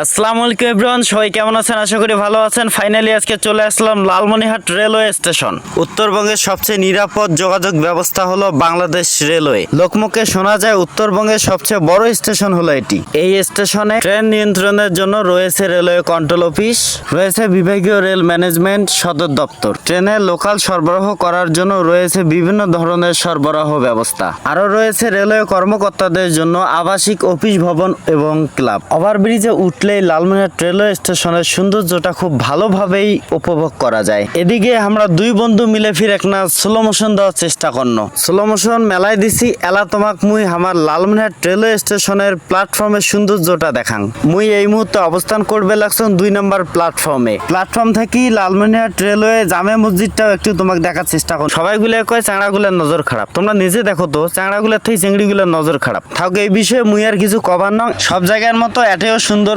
আসসালামু আলাইকুম এভরিওয়ান, সবাই কেমন আছেন? আশা করি ভালো আছেন। ফাইনালি আজকে চলে আসলাম লালমনিরহাট রেলওয়ে স্টেশন। উত্তরবঙ্গের সবচেয়ে নিরাপদ যোগাযোগ ব্যবস্থা হলো বাংলাদেশ রেলওয়ে। লোকমুখে শোনা যায় উত্তরবঙ্গের সবচেয়ে বড় স্টেশন হলো এটি। এই স্টেশনে ট্রেন নিয়ন্ত্রণের জন্য রয়েছে রেলওয়ে কন্ট্রোল অফিস, রয়েছে বিভাগীয় রেল ম্যানেজমেন্ট সদর দপ্তর, ট্রেনের লোকাল সরবরাহ করার জন্য রয়েছে বিভিন্ন ধরনের সরবরাহ ব্যবস্থা, আরও রয়েছে রেলওয়ে কর্মকর্তাদের জন্য আবাসিক অফিস ভবন এবং ক্লাব। ওভারব্রিজে উঠলেই লালমনিরহাট রেলওয়ে স্টেশনের সৌন্দর্যটা খুব ভালোভাবেই উপভোগ করা যায়। এদিকে আমরা দুই বন্ধু মিলে ফিরে একটা স্লো মোশন দেওয়ার চেষ্টা করন। স্লো মোশন মেলায় দিছি এলা তোমাক মুই আমার লালমনিরহাট রেলওয়ে স্টেশনের প্ল্যাটফর্মের সৌন্দর্যটা দেখাং। মুই এই মুহূর্তে অবস্থান করবে লাগছেন 2 নম্বর প্ল্যাটফর্মে। প্ল্যাটফর্ম থেকে লালমনিরহাট রেলওয়ে জামে মসজিদটাও একটু তোমাকে দেখার চেষ্টা করো। সবাই গুলো কয় চাংড়াগুলোর নজর খারাপ, তোমরা নিজে দেখো তো চাংড়াগুলোর থেকে চিংড়িগুলোর নজর খারাপ। থাক এই বিষয়ে মুই আর কিছু কবার নয়, সব জায়গার মতো এটাও সুন্দর